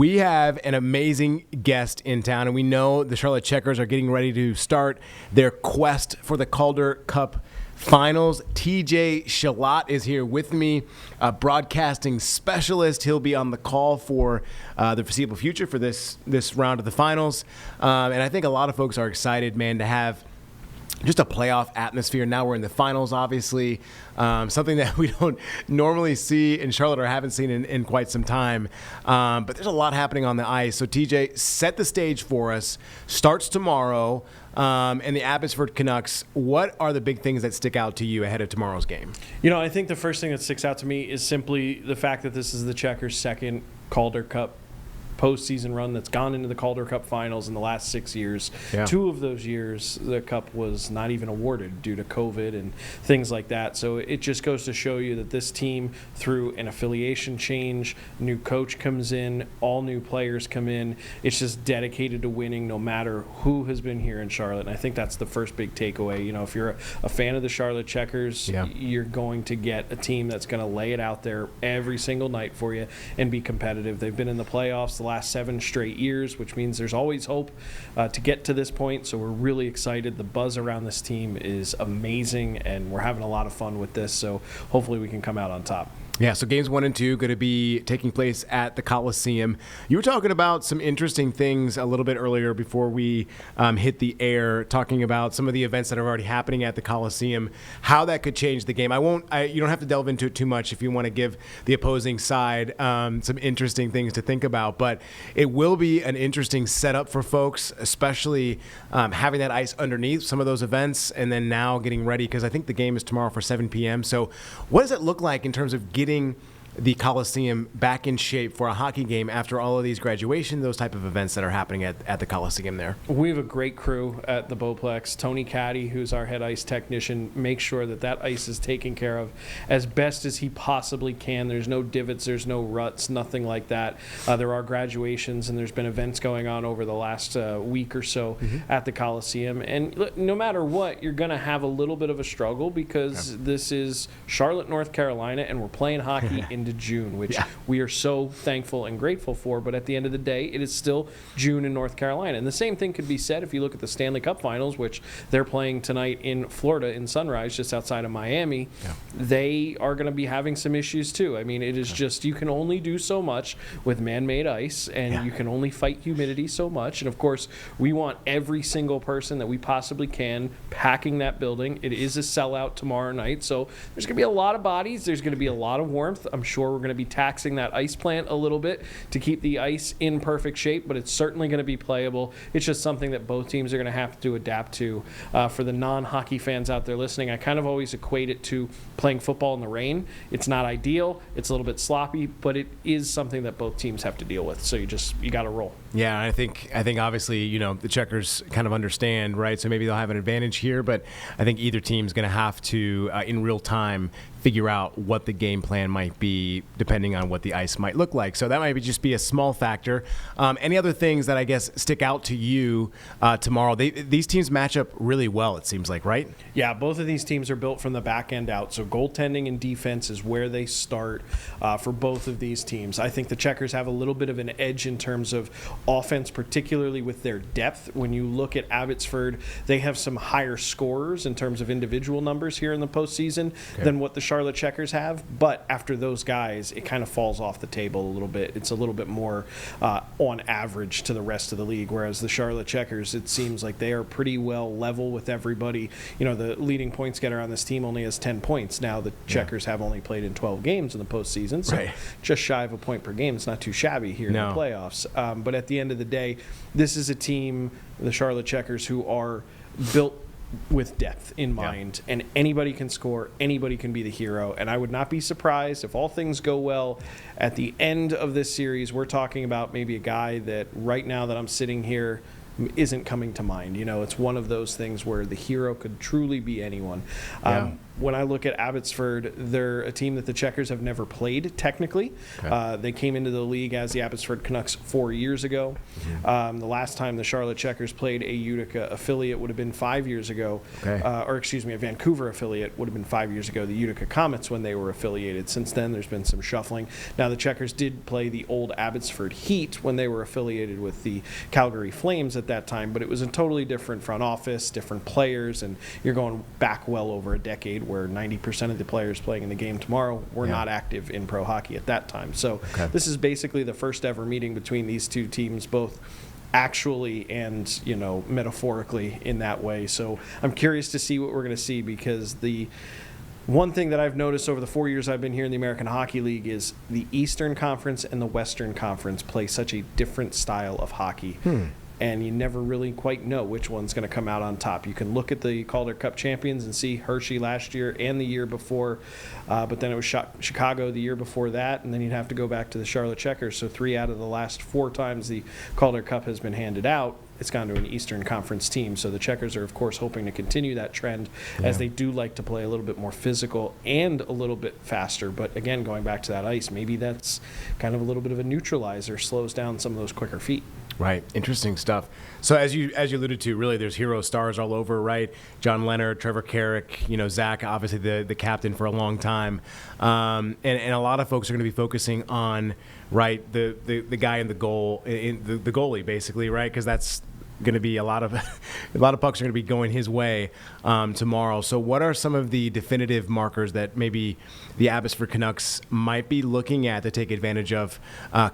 We have an amazing guest in town, and we know the Charlotte Checkers are getting ready to start their quest for the Calder Cup Finals. TJ Chillot is here with me, a broadcasting specialist. He'll be on the call for the foreseeable future for this round of the finals. And I think a lot of folks are excited, man, to have just a playoff atmosphere. Now we're in the finals, obviously, something that we don't normally see in Charlotte or haven't seen in quite some time. But there's a lot happening on the ice. So, TJ, set the stage for us. Starts tomorrow, and the Abbotsford Canucks. What are the big things that stick out to you ahead of tomorrow's game? You know, I think the first thing that sticks out to me is simply the fact that this is the Checkers' second Calder Cup postseason run that's gone into the Calder Cup Finals in the last 6 years. Yeah. 2 of those years, the Cup was not even awarded due to COVID and things like that. So it just goes to show you that this team, through an affiliation change, new coach comes in, all new players come in, it's just dedicated to winning no matter who has been here in Charlotte. And I think that's the first big takeaway. You know, if you're a fan of the Charlotte Checkers, you're going to get a team that's going to lay it out there every single night for you and be competitive. They've been in the playoffs the last 7 straight years, which means there's always hope to get to this point. So we're really excited. The buzz around this team is amazing, and we're having a lot of fun with this. So hopefully we can come out on top. Yeah, so games 1 and 2 going to be taking place at the Coliseum. You were talking about some interesting things a little bit earlier before we hit the air, talking about some of the events that are already happening at the Coliseum, how that could change the game. You don't have to delve into it too much if you want to give the opposing side some interesting things to think about, but it will be an interesting setup for folks, especially having that ice underneath some of those events and then now getting ready, because I think the game is tomorrow for 7 p.m. So what does it look like in terms of getting the Coliseum back in shape for a hockey game after all of these graduation, those type of events that are happening at the Coliseum there? We have a great crew at the Bowplex. Tony Caddy, who's our head ice technician, makes sure that ice is taken care of as best as he possibly can. There's no divots, there's no ruts, nothing like that. There are graduations, and there's been events going on over the last week or so at the Coliseum. And look, no matter what, you're going to have a little bit of a struggle because this is Charlotte, North Carolina, and we're playing hockey into June, which we are so thankful and grateful for. But at the end of the day, it is still June in North Carolina. And the same thing could be said if you look at the Stanley Cup Finals, which they're playing tonight in Florida in Sunrise, just outside of Miami. Yeah. They are going to be having some issues too. I mean, it is just, you can only do so much with man-made ice, and you can only fight humidity so much. And of course, we want every single person that we possibly can packing that building. It is a sellout tomorrow night, so there's going to be a lot of bodies. There's going to be a lot of warmth. I'm sure we're going to be taxing that ice plant a little bit to keep the ice in perfect shape, but it's certainly going to be playable. It's just something that both teams are going to have to adapt to. For the non-hockey fans out there listening, I kind of always equate it to playing football in the rain. It's not ideal. It's a little bit sloppy, but it is something that both teams have to deal with. So you got to roll. Yeah, I think obviously, the Checkers kind of understand, right? So maybe they'll have an advantage here, but I think either team's going to have to, in real time, figure out what the game plan might be depending on what the ice might look like. So that might just be a small factor. Any other things that I guess stick out to you tomorrow? These teams match up really well, it seems like, right? Yeah, both of these teams are built from the back end out. So goaltending and defense is where they start for both of these teams. I think the Checkers have a little bit of an edge in terms of offense, particularly with their depth. When you look at Abbotsford, they have some higher scorers in terms of individual numbers here in the postseason than what the Charlotte Checkers have. But after those guys, it kind of falls off the table a little bit. It's a little bit more on average to the rest of the league, whereas the Charlotte Checkers, it seems like they are pretty well level with everybody. The leading points getter on this team only has 10 points. Now the Checkers have only played in 12 games in the postseason, so just shy of a point per game. It's not too shabby here in the playoffs. But at the end of the day, this is a team, the Charlotte Checkers, who are built with depth in mind, and anybody can score, anybody can be the hero. And I would not be surprised if all things go well at the end of this series, we're talking about maybe a guy that right now that I'm sitting here isn't coming to mind. It's one of those things where the hero could truly be anyone. when I look at Abbotsford, they're a team that the Checkers have never played, technically. Okay. They came into the league as the Abbotsford Canucks 4 years ago. The last time the Charlotte Checkers played a Utica affiliate would have been 5 years ago. Okay. A Vancouver affiliate would have been 5 years ago, the Utica Comets, when they were affiliated. Since then, there's been some shuffling. Now, the Checkers did play the old Abbotsford Heat when they were affiliated with the Calgary Flames at that time, but it was a totally different front office, different players, and you're going back well over a decade where 90% of the players playing in the game tomorrow were not active in pro hockey at that time. So this is basically the first ever meeting between these two teams, both actually and metaphorically in that way. So I'm curious to see what we're going to see, because the one thing that I've noticed over the 4 years I've been here in the American Hockey League is the Eastern Conference and the Western Conference play such a different style of hockey. And you never really quite know which one's going to come out on top. You can look at the Calder Cup champions and see Hershey last year and the year before, but then it was Chicago the year before that, and then you'd have to go back to the Charlotte Checkers. So 3 out of the last 4 times the Calder Cup has been handed out, it's gone to an Eastern Conference team. So the Checkers are, of course, hoping to continue that trend, as they do like to play a little bit more physical and a little bit faster. But again, going back to that ice, maybe that's kind of a little bit of a neutralizer, slows down some of those quicker feet. Right. Interesting stuff. So as you alluded to, really, there's hero stars all over, right? John Leonard, Trevor Carrick, Zach, obviously the captain for a long time. And a lot of folks are going to be focusing on, right, the guy in the goal, the goalie, basically, right? Because that's going to be a lot of pucks are going to be going his way tomorrow. So what are some of the definitive markers that maybe the Abbotsford Canucks might be looking at to take advantage of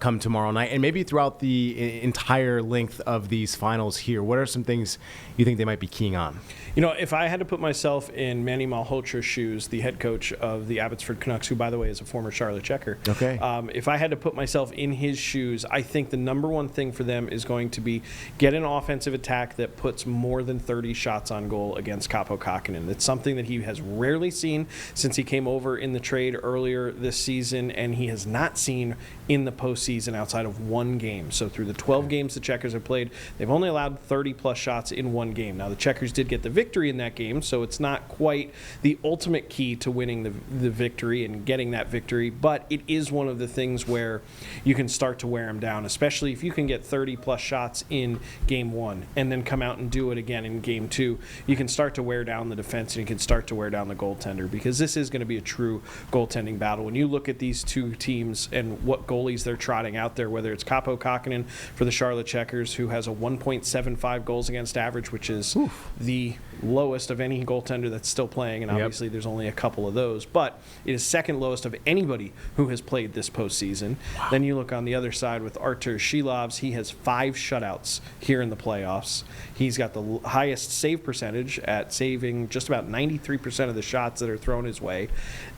come tomorrow night, and maybe throughout the entire length of these finals here? What are some things you think they might be keying on? If I had to put myself in Manny Malhotra's shoes, the head coach of the Abbotsford Canucks, who, by the way, is a former Charlotte Checker. Okay. If I had to put myself in his shoes, I think the number one thing for them is going to be get an offensive attack that puts more than 30 shots on goal against Kaapo Kähkönen. It's something that he has rarely seen since he came over in the trade earlier this season, and he has not seen in the postseason outside of one game. So through the 12 games the Checkers have played, they've only allowed 30-plus shots in one game. Now, the Checkers did get the victory in that game, so it's not quite the ultimate key to winning the victory and getting that victory, but it is one of the things where you can start to wear them down, especially if you can get 30-plus shots in Game 1 and then come out and do it again in Game 2. You can start to wear down the defense, and you can start to wear down the goaltender, because this is going to be a true goaltending battle. When you look at these two teams and what goalies they're trotting out there, whether it's Kaapo Kähkönen for the Charlotte Checkers, who has a 1.75 goals against average, which is the lowest of any goaltender that's still playing, and obviously there's only a couple of those, but it is second lowest of anybody who has played this postseason. Then you look on the other side with Artur Shilovs. He has 5 shutouts here in the playoffs. He's got the highest save percentage at saving just about 93% of the shots that are thrown his way.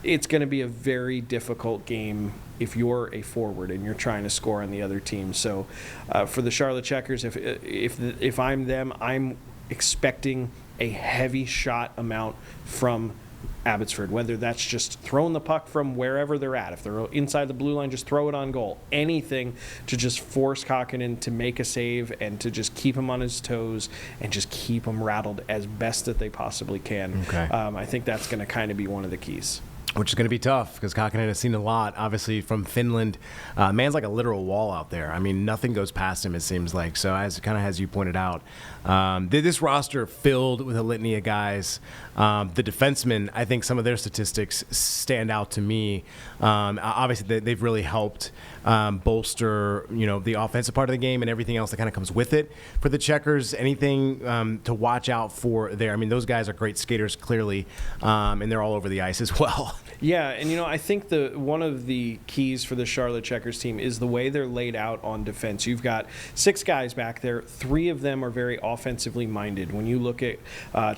It's going to be a very difficult game if you're a forward and you're trying to score on the other team. So for the Charlotte Checkers, if I'm them, I'm expecting a heavy shot amount from Abbotsford, whether that's just throwing the puck from wherever they're at. If they're inside the blue line, just throw it on goal. Anything to just force Kähkönen to make a save and to just keep him on his toes and just keep him rattled as best that they possibly can. Okay. I think that's going to kind of be one of the keys. Which is going to be tough, because Kähkönen has seen a lot, obviously, from Finland. Man's like a literal wall out there. I mean, nothing goes past him, it seems like. So, as you pointed out, this roster filled with a litany of guys. The defensemen, I think some of their statistics stand out to me. Obviously, they've really helped bolster, the offensive part of the game and everything else that kind of comes with it. For the Checkers, anything to watch out for there? I mean, those guys are great skaters, clearly, and they're all over the ice as well. Yeah, and I think one of the keys for the Charlotte Checkers team is the way they're laid out on defense. You've got 6 guys back there. 3 of them are very offensively minded. When you look at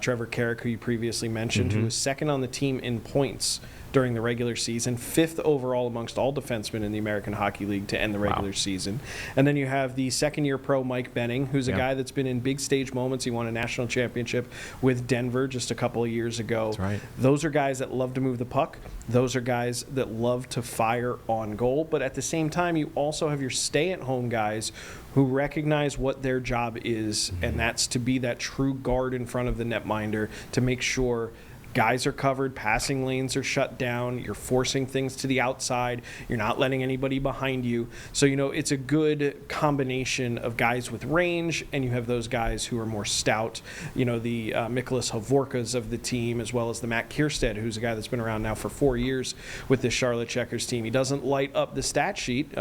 Trevor Carrick, who you previously mentioned, who was second on the team in points during the regular season, 5th overall amongst all defensemen in the American Hockey League to end the regular season. And then you have the second-year pro Mike Benning, who's a guy that's been in big stage moments. He won a national championship with Denver just a couple of years ago. That's right. Those are guys that love to move the puck. Those are guys that love to fire on goal. But at the same time, you also have your stay-at-home guys who recognize what their job is, and that's to be that true guard in front of the netminder to make sure guys are covered, passing lanes are shut down, you're forcing things to the outside, you're not letting anybody behind you. So, it's a good combination of guys with range, and you have those guys who are more stout, the Mikolas Hovorkas of the team, as well as the Matt Kierstead, who's a guy that's been around now for 4 years with this Charlotte Checkers team. He doesn't light up the stat sheet.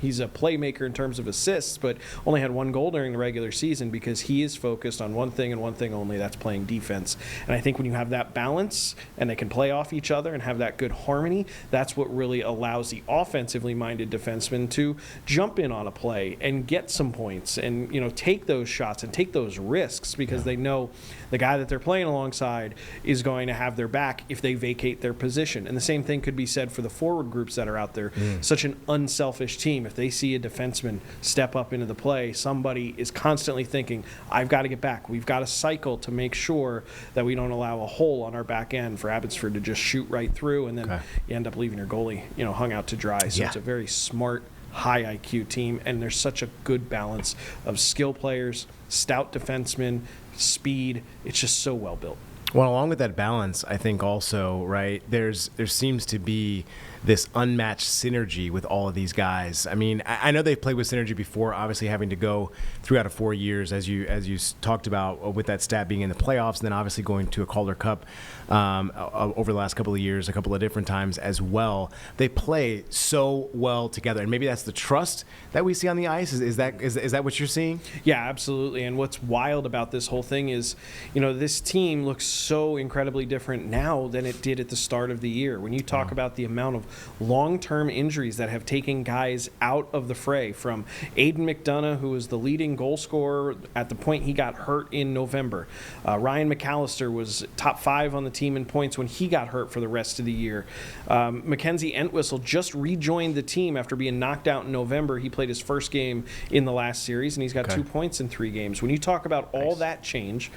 He's a playmaker in terms of assists, but only had 1 goal during the regular season because he is focused on one thing and one thing only, that's playing defense. And I think when you have that balance and they can play off each other and have that good harmony, that's what really allows the offensively minded defenseman to jump in on a play and get some points and take those shots and take those risks because they know the guy that they're playing alongside is going to have their back if they vacate their position. And the same thing could be said for the forward groups that are out there. Such an unselfish team. If they see a defenseman step up into the play, somebody is constantly thinking, I've got to get back. We've got to cycle to make sure that we don't allow a hole on our back end for Abbotsford to just shoot right through, and then you end up leaving your goalie, hung out to dry. So it's a very smart, high IQ team, and there's such a good balance of skill players, stout defensemen, speed. It's just so well built. Well, along with that balance, I think also, right, there seems to be this unmatched synergy with all of these guys. I mean, I know they've played with synergy before, obviously having to go 3 out of 4 years, as you talked about, with that stat being in the playoffs, and then obviously going to a Calder Cup over the last couple of years, a couple of different times as well. They play so well together, and maybe that's the trust that we see on the ice. Is that what you're seeing? Yeah, absolutely. And what's wild about this whole thing is, this team looks so incredibly different now than it did at the start of the year. When you talk about the amount of long-term injuries that have taken guys out of the fray, from Aiden McDonough, who was the leading goal scorer at the point he got hurt in November. Ryan McAllister was top 5 on the team in points when he got hurt for the rest of the year. Mackenzie Entwistle just rejoined the team after being knocked out in November. He played his first game in the last series, and he's got 2 points in 3 games. When you talk about all that change,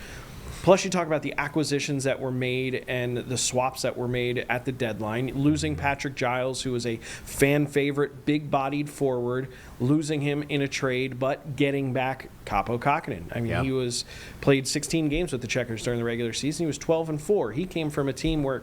plus you talk about the acquisitions that were made and the swaps that were made at the deadline, losing Patrick Giles, who was a fan favorite, big-bodied forward, losing him in a trade, but getting back Kaapo Kähkönen. I mean, he played 16 games with the Checkers during the regular season. He was 12-4. He came from a team where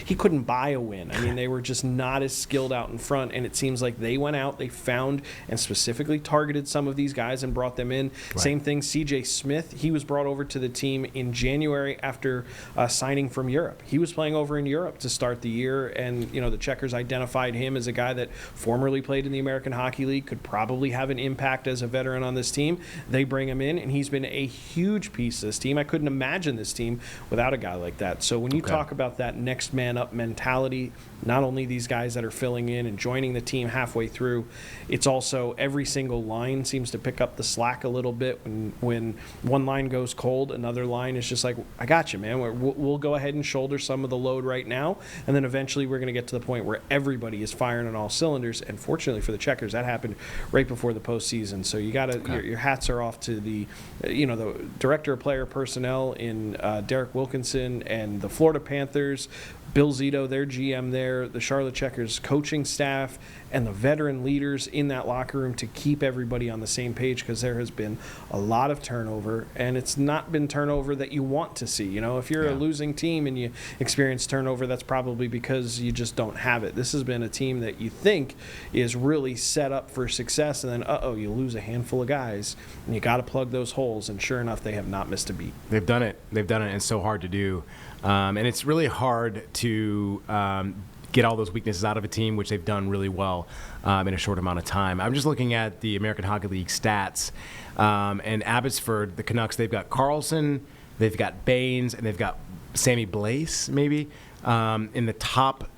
he couldn't buy a win. I mean, they were just not as skilled out in front, and it seems like they went out, they found and specifically targeted some of these guys and brought them in. Right. Same thing, CJ Smith. He was brought over to the team in January after signing from Europe. He was playing over in Europe to start the year, and the Checkers identified him as a guy that formerly played in the American Hockey League, could probably have an impact as a veteran on this team. They bring him in, and he's been a huge piece of this team. I couldn't imagine this team without a guy like that. So when you talk about that next man up mentality, not only these guys that are filling in and joining the team halfway through, it's also every single line seems to pick up the slack a little bit. When one line goes cold, another line is just like, I got you, man. We'll go ahead and shoulder some of the load right now, and then eventually we're going to get to the point where everybody is firing on all cylinders. And fortunately for the Checkers, that happened right before the postseason. So you got to your hats are off to the the director of player personnel in Derek Wilkinson and the Florida Panthers, Bill Zito, their GM there, the Charlotte Checkers coaching staff, and the veteran leaders in that locker room to keep everybody on the same page, because there has been a lot of turnover, and it's not been turnover that you want to see. If you're a losing team and you experience turnover, that's probably because you just don't have it. This has been a team that you think is really set up for success, and then, you lose a handful of guys, and you got to plug those holes, and sure enough, they have not missed a beat. They've done it, and it's so hard to do. And it's really hard to get all those weaknesses out of a team, which they've done really well in a short amount of time. I'm just looking at the American Hockey League stats, and Abbotsford, the Canucks, they've got Carlson, they've got Baines, and they've got Sammy Blais, maybe, in the top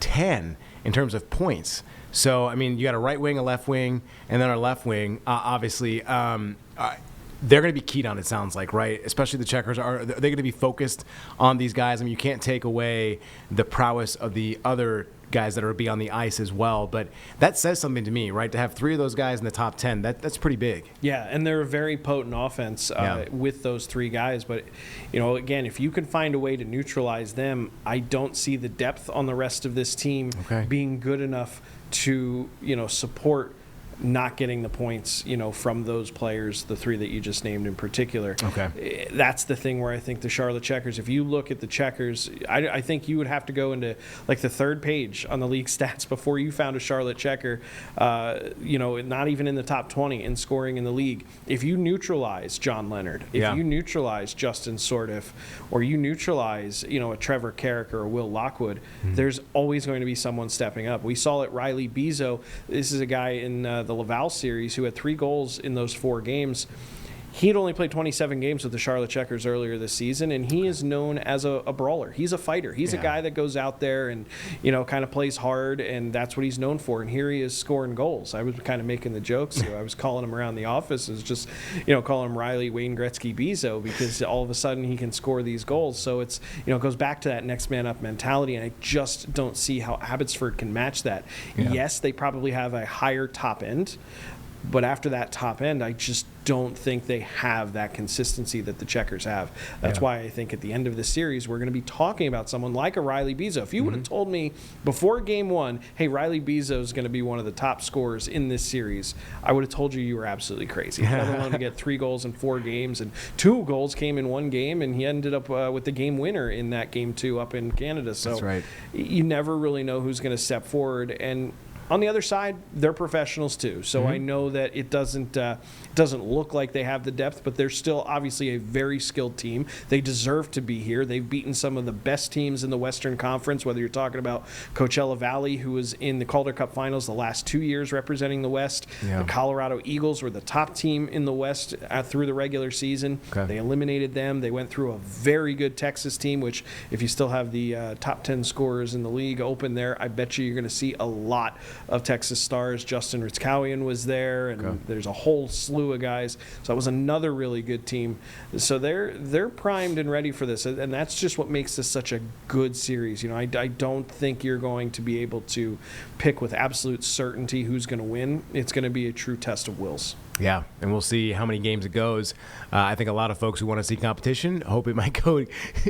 10 in terms of points. So, I mean, you got a right wing, a left wing, and then our left wing, obviously, they're going to be keyed on, it sounds like, right? Especially the Checkers. Are they going to be focused on these guys? I mean, you can't take away the prowess of the other guys that are be on the ice as well, but that says something to me, right? To have 3 of those guys in the top 10, that's pretty big. Yeah, and they're a very potent offense with those 3 guys. But, again, if you can find a way to neutralize them, I don't see the depth on the rest of this team being good enough to, support not getting the points, from those players, the three that you just named in particular. Okay. That's the thing where I think the Charlotte Checkers, if you look at the Checkers, I think you would have to go into like the third page on the league stats before you found a Charlotte Checker, not even in the top 20 in scoring in the league. If you neutralize John Leonard, if you neutralize Justin Sordiff, or you neutralize, a Trevor Carrick or a Will Lockwood, there's always going to be someone stepping up. We saw it, Riley Bezo. This is a guy in the Laval series who had 3 goals in those 4 games. He had only played 27 games with the Charlotte Checkers earlier this season, and he is known as a brawler. He's a fighter. He's a guy that goes out there and, kind of plays hard, and that's what he's known for. And here he is scoring goals. I was kind of making the jokes. I was calling him around the office as just, calling him Riley Wayne Gretzky Bezo, because all of a sudden he can score these goals. So it's, it goes back to that next man up mentality, and I just don't see how Abbotsford can match that. Yeah. Yes, they probably have a higher top end, but after that top end, I just don't think they have that consistency that the Checkers have. That's why I think at the end of the series, we're going to be talking about someone like a Riley Bezo. If you would have told me before game 1, hey, Riley Bezo is going to be one of the top scorers in this series, I would have told you were absolutely crazy. Let alone to get 3 goals in 4 games, and 2 goals came in 1 game, and he ended up with the game winner in that game 2 up in Canada. So that's right. You never really know who's going to step forward. And on the other side, they're professionals too. So I know that it doesn't look like they have the depth, but they're still obviously a very skilled team. They deserve to be here. They've beaten some of the best teams in the Western Conference, whether you're talking about Coachella Valley, who was in the Calder Cup Finals the last 2 years representing the West. The Colorado Eagles were the top team in the West through the regular season. They eliminated them. They went through a very good Texas team, which if you still have the top 10 scorers in the league open there, I bet you're going to see a lot of Texas stars. Justin Ritzkowian was there, and there's a whole slew of guys. So that was another really good team. So they're primed and ready for this, and that's just what makes this such a good series. I don't think you're going to be able to pick with absolute certainty who's going to win. It's going to be a true test of wills. Yeah, and we'll see how many games it goes. I think a lot of folks who want to see competition hope it might go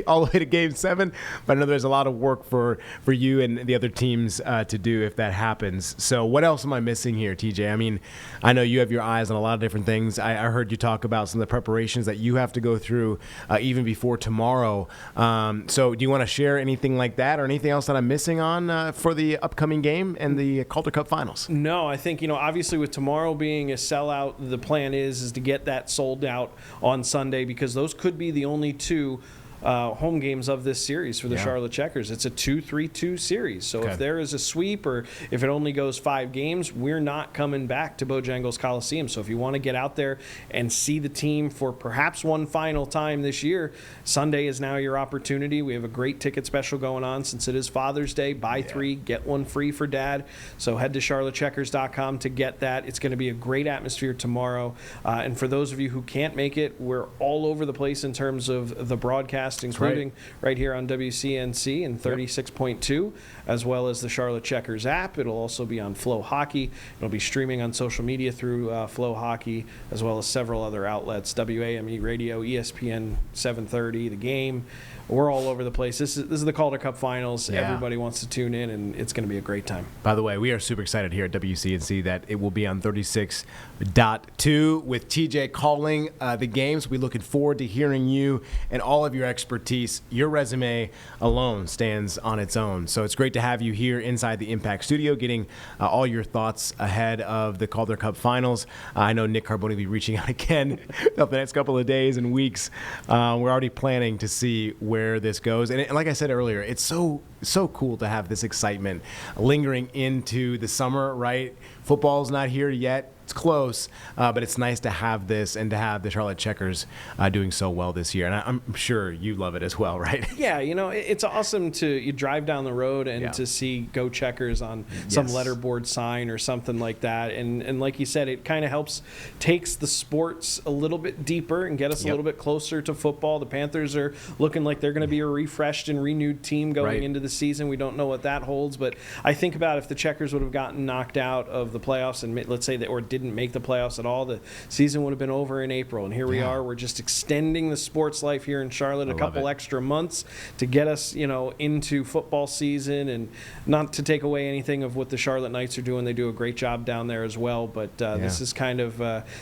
all the way to Game 7, but I know there's a lot of work for you and the other teams to do if that happens. So what else am I missing here, TJ? I mean, I know you have your eyes on a lot of different things. I heard you talk about some of the preparations that you have to go through even before tomorrow. So do you want to share anything like that or anything else that I'm missing on for the upcoming game and the Calder Cup Finals? No, I think, obviously with tomorrow being a sellout, the plan is to get that sold out on Sunday, because those could be the only 2 home games of this series for the Charlotte Checkers. It's a 2-3-2 series. So if there is a sweep, or if it only goes 5 games, we're not coming back to Bojangles Coliseum. So if you want to get out there and see the team for perhaps one final time this year, Sunday is now your opportunity. We have a great ticket special going on since it is Father's Day. Buy 3, get 1 free for Dad. So head to charlottecheckers.com to get that. It's going to be a great atmosphere tomorrow. And for those of you who can't make it, we're all over the place in terms of the broadcast, including right here on WCNC and 36.2, as well as the Charlotte Checkers app. It'll also be on Flow Hockey. It'll be streaming on social media through Flow Hockey, as well as several other outlets, WAME Radio, ESPN 730, The Game. We're all over the place. This is the Calder Cup Finals. Yeah. Everybody wants to tune in, and it's going to be a great time. By the way, we are super excited here at WCNC that it will be on 36.2 with TJ calling the games. We're looking forward to hearing you and all of your expertise. Your resume alone stands on its own. So it's great to have you here inside the Impact Studio getting all your thoughts ahead of the Calder Cup Finals. I know Nick Carboni will be reaching out again over the next couple of days and weeks. We're already planning to see where this goes. And like I said earlier, it's so cool to have this excitement lingering into the summer, right? Football's not here yet. It's close, but it's nice to have this and to have the Charlotte Checkers doing so well this year. And I'm sure you love it as well, right? Yeah, it's awesome you drive down the road and to see Go Checkers on some letterboard sign or something like that. And like you said, it kind of takes the sports a little bit deeper and get us a little bit closer to football. The Panthers are looking like they're going to be a refreshed and renewed team going into the season. We don't know what that holds, but I think about if the Checkers would have gotten knocked out of the playoffs and let's say or didn't didn't make the playoffs at all, the season would have been over in April. And here we are. We're just extending the sports life here in Charlotte a couple extra months to get us, into football season. And not to take away anything of what the Charlotte Knights are doing. They do a great job down there as well. But this is kind of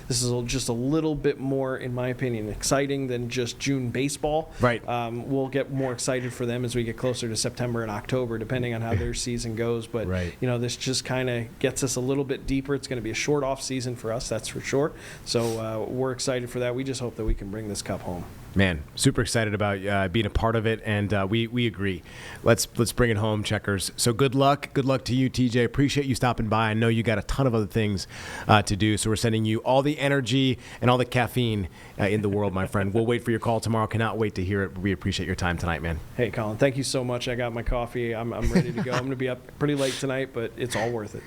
just a little bit more, in my opinion, exciting than just June baseball. Right. We'll get more excited for them as we get closer to September and October, depending on how their season goes. But this just kind of gets us a little bit deeper. It's going to be a short off season for us, that's for sure. So we're excited for that. We just hope that we can bring this cup home. Man, super excited about being a part of it, and we agree. Let's bring it home, Checkers. So good luck to you, TJ. Appreciate you stopping by. I know you got a ton of other things to do, so we're sending you all the energy and all the caffeine in the world, my friend. We'll wait for your call tomorrow. Cannot wait to hear it. We appreciate your time tonight, man. Hey, Colin, thank you so much. I got my coffee. I'm ready to go. I'm going to be up pretty late tonight, but it's all worth it.